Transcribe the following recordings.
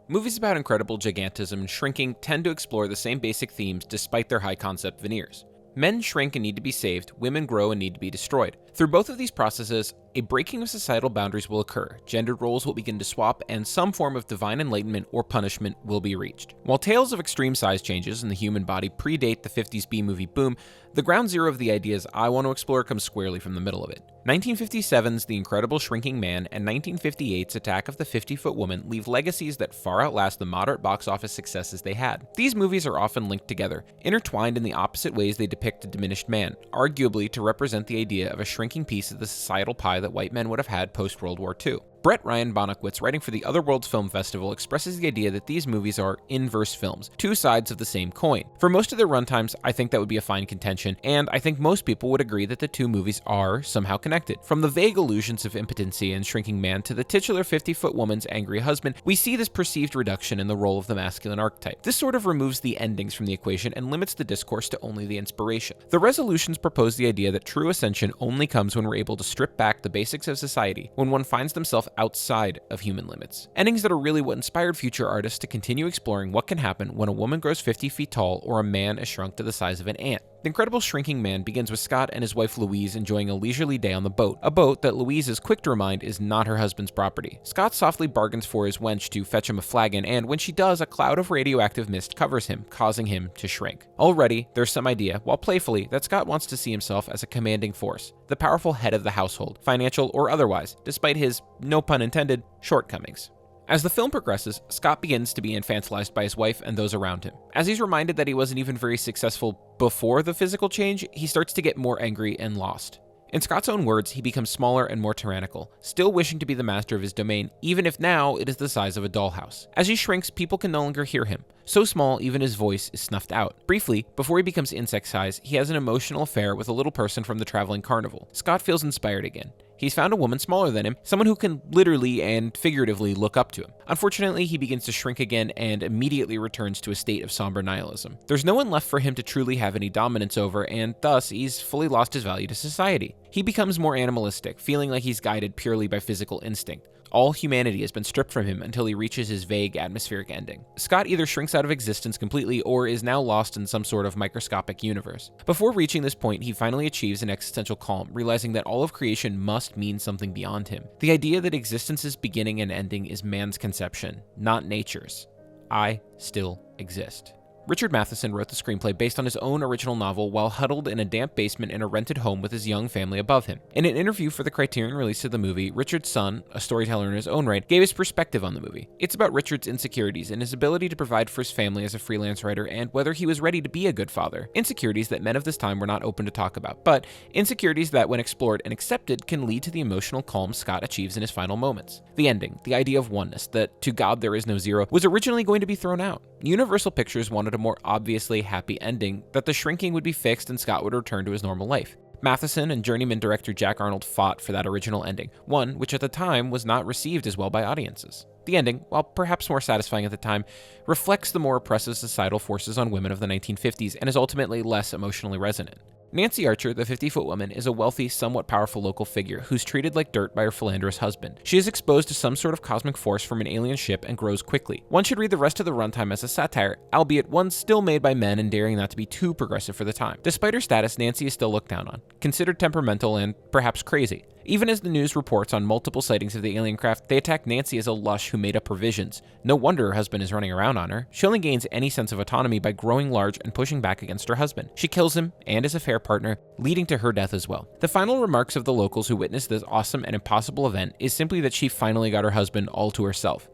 Movies about incredible gigantism and shrinking tend to explore the same basic themes despite their high-concept veneers. Men shrink and need to be saved, women grow and need to be destroyed. Through both of these processes, a breaking of societal boundaries will occur, gendered roles will begin to swap, and some form of divine enlightenment or punishment will be reached. While tales of extreme size changes in the human body predate the 50s B-movie boom, the ground zero of the ideas I want to explore comes squarely from the middle of it. 1957's The Incredible Shrinking Man and 1958's Attack of the 50-Foot Woman leave legacies that far outlast the moderate box office successes they had. These movies are often linked together, intertwined in the opposite ways they depict a diminished man, arguably to represent the idea of a shrinking piece of the societal pie that white men would have had post-World War II. Brett Ryan Bonowitz, writing for the Other Worlds Film Festival, expresses the idea that these movies are inverse films, two sides of the same coin. For most of their runtimes, I think that would be a fine contention, and I think most people would agree that the two movies are somehow connected. From the vague illusions of impotency and shrinking man to the titular 50-foot woman's angry husband, we see this perceived reduction in the role of the masculine archetype. This sort of removes the endings from the equation and limits the discourse to only the inspiration. The resolutions propose the idea that true ascension only comes when we're able to strip back the basics of society, when one finds themselves outside of human limits. Endings that are really what inspired future artists to continue exploring what can happen when a woman grows 50 feet tall or a man is shrunk to the size of an ant. The Incredible Shrinking Man begins with Scott and his wife Louise enjoying a leisurely day on the boat, a boat that Louise is quick to remind is not her husband's property. Scott softly bargains for his wench to fetch him a flagon, and when she does, a cloud of radioactive mist covers him, causing him to shrink. Already, there's some idea, while playfully, that Scott wants to see himself as a commanding force, the powerful head of the household, financial or otherwise, despite his, no pun intended, shortcomings. As the film progresses, Scott begins to be infantilized by his wife and those around him. As he's reminded that he wasn't even very successful before the physical change, he starts to get more angry and lost. In Scott's own words, he becomes smaller and more tyrannical, still wishing to be the master of his domain, even if now it is the size of a dollhouse. As he shrinks, people can no longer hear him. So small, even his voice is snuffed out. Briefly, before he becomes insect size, he has an emotional affair with a little person from the traveling carnival. Scott feels inspired again. He's found a woman smaller than him, someone who can literally and figuratively look up to him. Unfortunately, he begins to shrink again and immediately returns to a state of somber nihilism. There's no one left for him to truly have any dominance over, and thus, he's fully lost his value to society. He becomes more animalistic, feeling like he's guided purely by physical instinct. All humanity has been stripped from him until he reaches his vague atmospheric ending. Scott either shrinks out of existence completely or is now lost in some sort of microscopic universe. Before reaching this point, he finally achieves an existential calm, realizing that all of creation must mean something beyond him. The idea that existence's beginning and ending is man's conception, not nature's. I still exist. Richard Matheson wrote the screenplay based on his own original novel while huddled in a damp basement in a rented home with his young family above him. In an interview for the Criterion release of the movie, Richard's son, a storyteller in his own right, gave his perspective on the movie. It's about Richard's insecurities and his ability to provide for his family as a freelance writer and whether he was ready to be a good father. Insecurities that men of this time were not open to talk about, but insecurities that, when explored and accepted, can lead to the emotional calm Scott achieves in his final moments. The ending, the idea of oneness, that to God there is no zero, was originally going to be thrown out. Universal Pictures wanted a more obviously happy ending, that the shrinking would be fixed and Scott would return to his normal life. Matheson and journeyman director Jack Arnold fought for that original ending, one which at the time was not received as well by audiences. The ending, while perhaps more satisfying at the time, reflects the more oppressive societal forces on women of the 1950s and is ultimately less emotionally resonant. Nancy Archer, the 50-foot woman, is a wealthy, somewhat powerful local figure who's treated like dirt by her philanderous husband. She is exposed to some sort of cosmic force from an alien ship and grows quickly. One should read the rest of the runtime as a satire, albeit one still made by men and daring not to be too progressive for the time. Despite her status, Nancy is still looked down on, considered temperamental and perhaps crazy. Even as the news reports on multiple sightings of the alien craft, they attack Nancy as a lush who made up provisions. No wonder her husband is running around on her. She only gains any sense of autonomy by growing large and pushing back against her husband. She kills him and his affair partner, leading to her death as well. The final remarks of the locals who witnessed this awesome and impossible event is simply that she finally got her husband all to herself.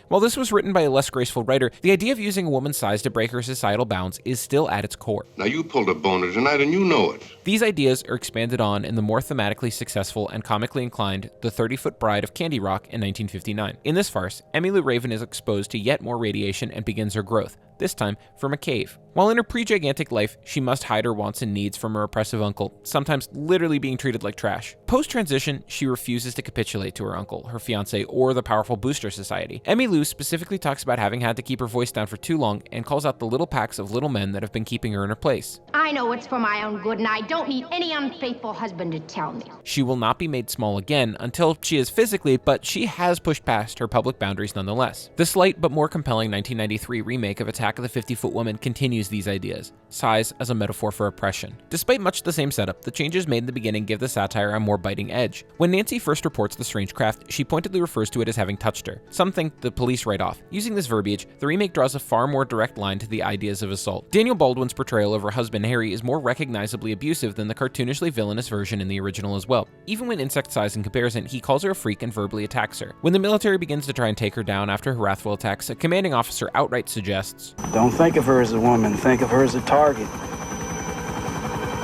While this was written by a less graceful writer, the idea of using a woman's size to break her societal bounds is still at its core. Now you pulled a boner tonight and you know it. These ideas are expanded on in the more thematically successful and comically inclined The 30-Foot Bride of Candy Rock in 1959. In this farce, Emmylou Raven is exposed to yet more radiation and begins her growth. this time from a cave. While in her pre-gigantic life, she must hide her wants and needs from her oppressive uncle, sometimes literally being treated like trash. Post-transition, she refuses to capitulate to her uncle, her fiancé, or the powerful Booster Society. Emmylou specifically talks about having had to keep her voice down for too long and calls out the little packs of little men that have been keeping her in her place. I know it's for my own good, and I don't need any unfaithful husband to tell me. She will not be made small again until she is physically, but she has pushed past her public boundaries nonetheless. The slight but more compelling 1993 remake of Attack of the 50-Foot Woman continues these ideas, size as a metaphor for oppression. Despite much the same setup, the changes made in the beginning give the satire a more biting edge. When Nancy first reports the strange craft, she pointedly refers to it as having touched her, something the police write off. Using this verbiage, the remake draws a far more direct line to the ideas of assault. Daniel Baldwin's portrayal of her husband Harry is more recognizably abusive than the cartoonishly villainous version in the original as well. Even when insect-sized in comparison, he calls her a freak and verbally attacks her. When the military begins to try and take her down after her wrathful attacks, a commanding officer outright suggests, "Don't think of her as a woman, think of her as a target."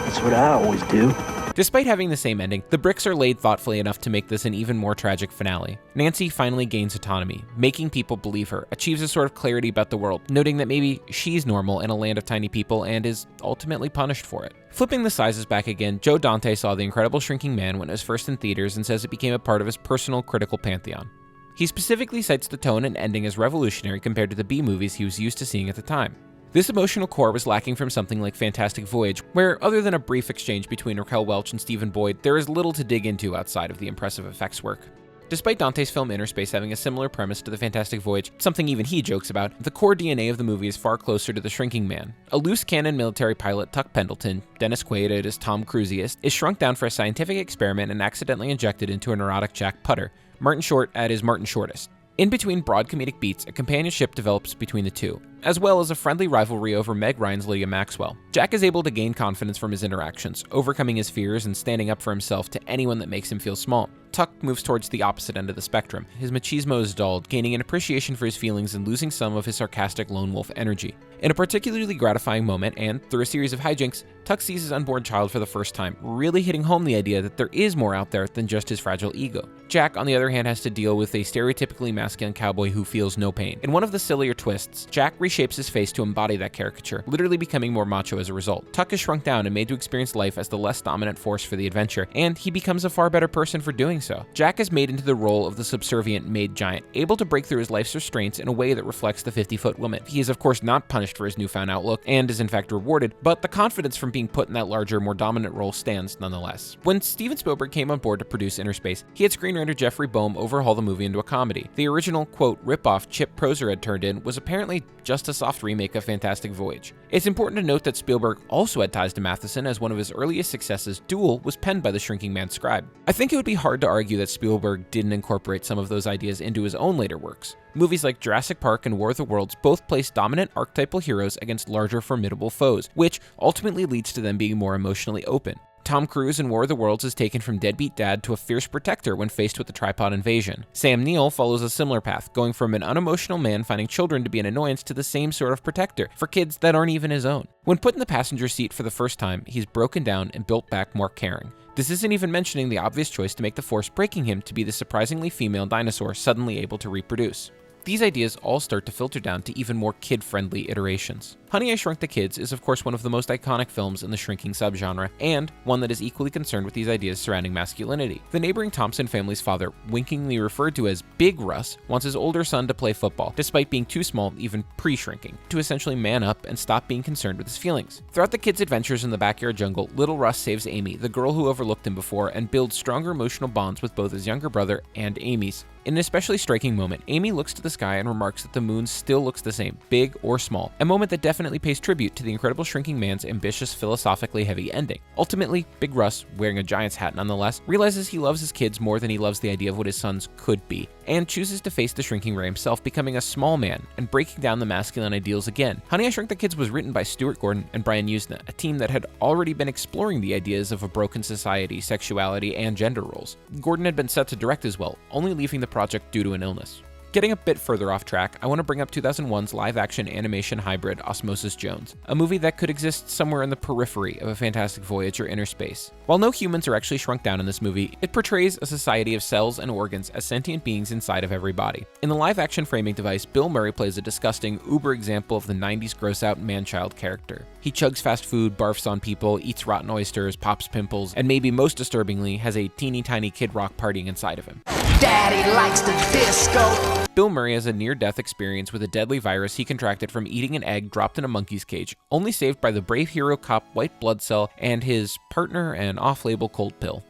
That's what I always do. Despite having the same ending, the bricks are laid thoughtfully enough to make this an even more tragic finale. Nancy finally gains autonomy, making people believe her, achieves a sort of clarity about the world, noting that maybe she's normal in a land of tiny people and is ultimately punished for it. Flipping the sizes back again, Joe Dante saw The Incredible Shrinking Man when it was first in theaters and says it became a part of his personal critical pantheon. He specifically cites the tone and ending as revolutionary compared to the B-movies he was used to seeing at the time. This emotional core was lacking from something like Fantastic Voyage, where other than a brief exchange between Raquel Welch and Stephen Boyd, there is little to dig into outside of the impressive effects work. Despite Dante's film Inner Space having a similar premise to the Fantastic Voyage, something even he jokes about, the core DNA of the movie is far closer to The Shrinking Man. A loose cannon military pilot, Tuck Pendleton, Dennis Quaid as Tom Cruisius, is shrunk down for a scientific experiment and accidentally injected into a neurotic Jack Putter, Martin Short at his Martin Shortest. In between broad comedic beats, a companionship develops between the two, as well as a friendly rivalry over Meg Ryan's Lydia Maxwell. Jack is able to gain confidence from his interactions, overcoming his fears and standing up for himself to anyone that makes him feel small. Tuck moves towards the opposite end of the spectrum. His machismo is dulled, gaining an appreciation for his feelings and losing some of his sarcastic lone wolf energy. In a particularly gratifying moment, and through a series of hijinks, Tuck sees his unborn child for the first time, really hitting home the idea that there is more out there than just his fragile ego. Jack, on the other hand, has to deal with a stereotypically masculine cowboy who feels no pain. In one of the sillier twists, Jack reshapes his face to embody that caricature, literally becoming more macho as a result. Tuck is shrunk down and made to experience life as the less dominant force for the adventure, and he becomes a far better person for doing so. Jack is made into the role of the subservient made giant, able to break through his life's restraints in a way that reflects the 50-foot woman. He is of course not punished for his newfound outlook, and is in fact rewarded, but the confidence from being put in that larger, more dominant role stands nonetheless. When Steven Spielberg came on board to produce Inner Space, he had screenwriter Jeffrey Boehm overhaul the movie into a comedy. The original, quote, rip-off Chip Proser had turned in was apparently just a soft remake of Fantastic Voyage. It's important to note that Spielberg also had ties to Matheson, as one of his earliest successes, Duel, was penned by the Shrinking Man scribe. I think it would be hard to argue that Spielberg didn't incorporate some of those ideas into his own later works. Movies like Jurassic Park and War of the Worlds both place dominant archetypal heroes against larger formidable foes, which ultimately leads to them being more emotionally open. Tom Cruise in War of the Worlds is taken from deadbeat dad to a fierce protector when faced with the tripod invasion. Sam Neill follows a similar path, going from an unemotional man finding children to be an annoyance to the same sort of protector for kids that aren't even his own. When put in the passenger seat for the first time, he's broken down and built back more caring. This isn't even mentioning the obvious choice to make the Force breaking him to be the surprisingly female dinosaur suddenly able to reproduce. These ideas all start to filter down to even more kid-friendly iterations. Honey, I Shrunk the Kids is of course one of the most iconic films in the shrinking subgenre, and one that is equally concerned with these ideas surrounding masculinity. The neighboring Thompson family's father, winkingly referred to as Big Russ, wants his older son to play football, despite being too small even pre-shrinking, to essentially man up and stop being concerned with his feelings. Throughout the kid's adventures in the backyard jungle, little Russ saves Amy, the girl who overlooked him before, and builds stronger emotional bonds with both his younger brother and Amy's. In an especially striking moment, Amy looks to the sky and remarks that the moon still looks the same, big or small, a moment that definitely pays tribute to the Incredible Shrinking Man's ambitious, philosophically heavy ending. Ultimately, Big Russ, wearing a Giant's hat nonetheless, realizes he loves his kids more than he loves the idea of what his sons could be, and chooses to face the Shrinking Ray himself, becoming a small man and breaking down the masculine ideals again. Honey, I Shrunk the Kids was written by Stuart Gordon and Brian Usna, a team that had already been exploring the ideas of a broken society, sexuality, and gender roles. Gordon had been set to direct as well, only leaving the project due to an illness. Getting a bit further off track, I want to bring up 2001's live-action animation hybrid Osmosis Jones, a movie that could exist somewhere in the periphery of A Fantastic Voyage or Inner Space. While no humans are actually shrunk down in this movie, it portrays a society of cells and organs as sentient beings inside of every body. In the live-action framing device, Bill Murray plays a disgusting, uber example of the 90s gross-out man-child character. He chugs fast food, barfs on people, eats rotten oysters, pops pimples, and maybe most disturbingly, has a teeny tiny Kid Rock partying inside of him. Daddy likes the disco. Bill Murray has a near-death experience with a deadly virus he contracted from eating an egg dropped in a monkey's cage, only saved by the brave hero cop White Blood Cell and his partner and off-label cold pill.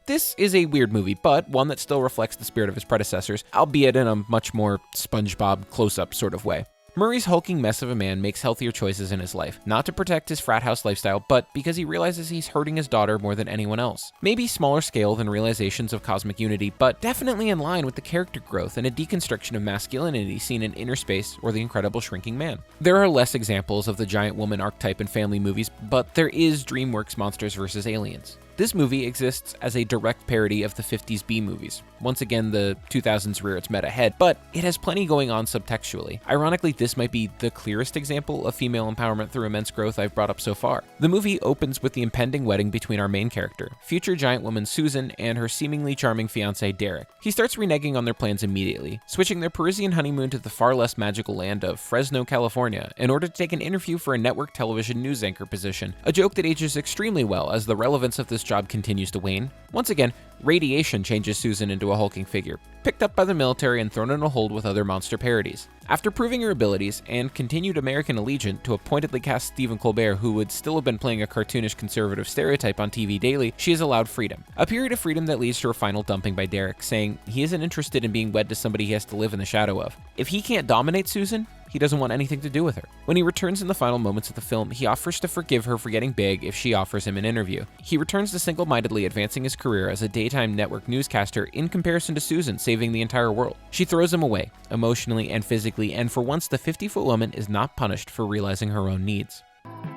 This is a weird movie, but one that still reflects the spirit of his predecessors, albeit in a much more SpongeBob close-up sort of way. Murray's hulking mess of a man makes healthier choices in his life, not to protect his frat house lifestyle, but because he realizes he's hurting his daughter more than anyone else. Maybe smaller scale than realizations of cosmic unity, but definitely in line with the character growth and a deconstruction of masculinity seen in Inner Space or The Incredible Shrinking Man. There are less examples of the giant woman archetype in family movies, but there is DreamWorks Monsters vs. Aliens. This movie exists as a direct parody of the 50s B movies. Once again, the 2000s rear its meta head, but it has plenty going on subtextually. Ironically, this might be the clearest example of female empowerment through immense growth I've brought up so far. The movie opens with the impending wedding between our main character, future giant woman Susan, and her seemingly charming fiancé Derek. He starts reneging on their plans immediately, switching their Parisian honeymoon to the far less magical land of Fresno, California, in order to take an interview for a network television news anchor position, a joke that ages extremely well as the relevance of this job continues to wane. Once again, radiation changes Susan into a hulking figure, picked up by the military and thrown in a hold with other monster parodies. After proving her abilities and continued American allegiance to a pointedly cast Stephen Colbert who would still have been playing a cartoonish conservative stereotype on TV daily, she is allowed freedom. A period of freedom that leads to her final dumping by Derek, saying he isn't interested in being wed to somebody he has to live in the shadow of. If he can't dominate Susan, he doesn't want anything to do with her. When he returns in the final moments of the film, he offers to forgive her for getting big if she offers him an interview. He returns to single-mindedly advancing his career as a daytime network newscaster in comparison to Susan saving the entire world. She throws him away, emotionally and physically, and for once the 50-foot woman is not punished for realizing her own needs.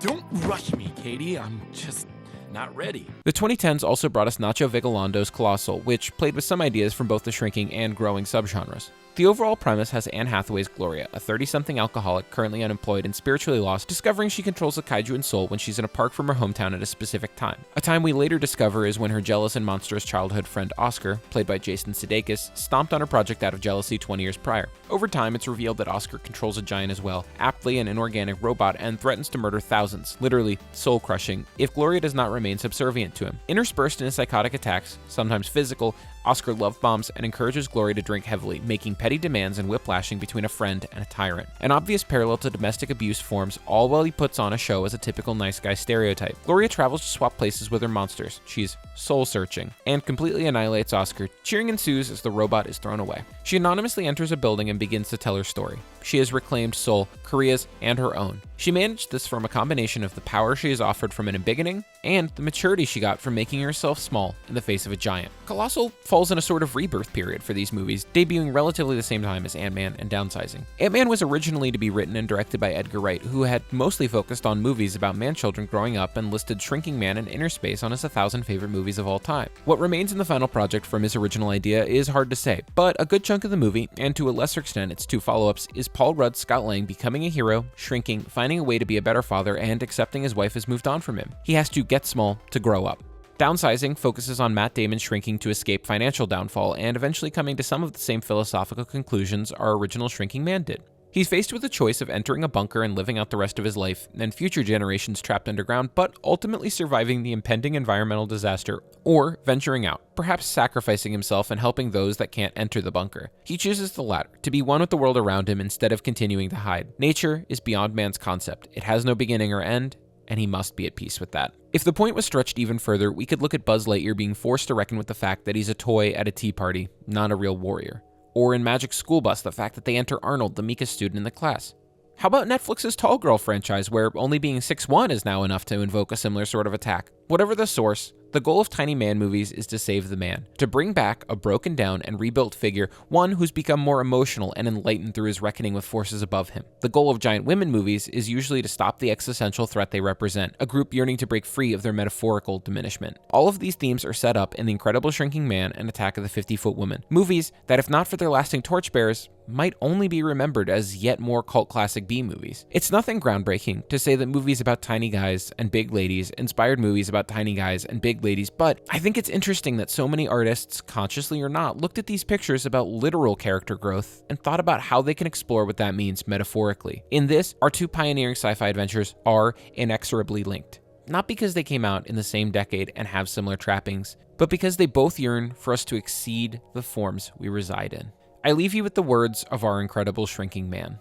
Don't rush me, Katie. I'm just not ready. The 2010s also brought us Nacho Vigalando's Colossal, which played with some ideas from both the shrinking and growing subgenres. The overall premise has Anne Hathaway's Gloria, a 30-something alcoholic currently unemployed and spiritually lost, discovering she controls a kaiju soul when she's in a park from her hometown at a specific time. A time we later discover is when her jealous and monstrous childhood friend Oscar, played by Jason Sudeikis, stomped on her project out of jealousy 20 years prior. Over time, it's revealed that Oscar controls a giant as well, aptly an inorganic robot, and threatens to murder thousands, literally soul-crushing, if Gloria does not remain subservient to him. Interspersed in his psychotic attacks, sometimes physical, Oscar love bombs and encourages Gloria to drink heavily, making petty demands and whiplashing between a friend and a tyrant. An obvious parallel to domestic abuse forms, all while he puts on a show as a typical nice guy stereotype. Gloria travels to swap places with her monsters. She's soul-searching, and completely annihilates Oscar. Cheering ensues as the robot is thrown away. She anonymously enters a building and begins to tell her story. She has reclaimed soul, Korea's, and her own. She managed this from a combination of the power she is offered from an embiggening and the maturity she got from making herself small in the face of a giant. Colossal falls in a sort of rebirth period for these movies, debuting relatively the same time as Ant-Man and Downsizing. Ant-Man was originally to be written and directed by Edgar Wright, who had mostly focused on movies about man-children growing up and listed Shrinking Man and Inner Space on his 1,000 favorite movies of all time. What remains in the final project from his original idea is hard to say, but a good chunk of the movie, and to a lesser extent its two follow-ups, is Paul Rudd's Scott Lang becoming a hero, shrinking, finding a way to be a better father, and accepting his wife has moved on from him. He has to get small to grow up. Downsizing focuses on Matt Damon shrinking to escape financial downfall and eventually coming to some of the same philosophical conclusions our original Shrinking Man did. He's faced with the choice of entering a bunker and living out the rest of his life, and future generations trapped underground, but ultimately surviving the impending environmental disaster, or venturing out, perhaps sacrificing himself and helping those that can't enter the bunker. He chooses the latter, to be one with the world around him instead of continuing to hide. Nature is beyond man's concept. It has no beginning or end, and he must be at peace with that. If the point was stretched even further, we could look at Buzz Lightyear being forced to reckon with the fact that he's a toy at a tea party, not a real warrior. Or in Magic School Bus, the fact that they enter Arnold, the meekest student in the class. How about Netflix's Tall Girl franchise, where only being 6'1" is now enough to invoke a similar sort of attack? Whatever the source, the goal of Tiny Man movies is to save the man, to bring back a broken down and rebuilt figure, one who's become more emotional and enlightened through his reckoning with forces above him. The goal of Giant Women movies is usually to stop the existential threat they represent, a group yearning to break free of their metaphorical diminishment. All of these themes are set up in The Incredible Shrinking Man and Attack of the 50-Foot Woman, movies that, if not for their lasting torchbearers, might only be remembered as yet more cult classic B movies. It's nothing groundbreaking to say that movies about tiny guys and big ladies inspired movies about tiny guys and big ladies, but I think it's interesting that so many artists, consciously or not, looked at these pictures about literal character growth and thought about how they can explore what that means metaphorically. In this, our two pioneering sci-fi adventures are inexorably linked. Not because they came out in the same decade and have similar trappings, but because they both yearn for us to exceed the forms we reside in. I leave you with the words of our incredible shrinking man.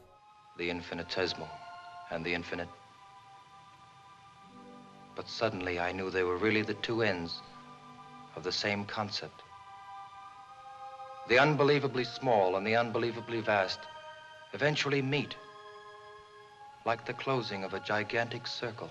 The infinitesimal and the infinite. But suddenly I knew they were really the two ends of the same concept. The unbelievably small and the unbelievably vast eventually meet, like the closing of a gigantic circle.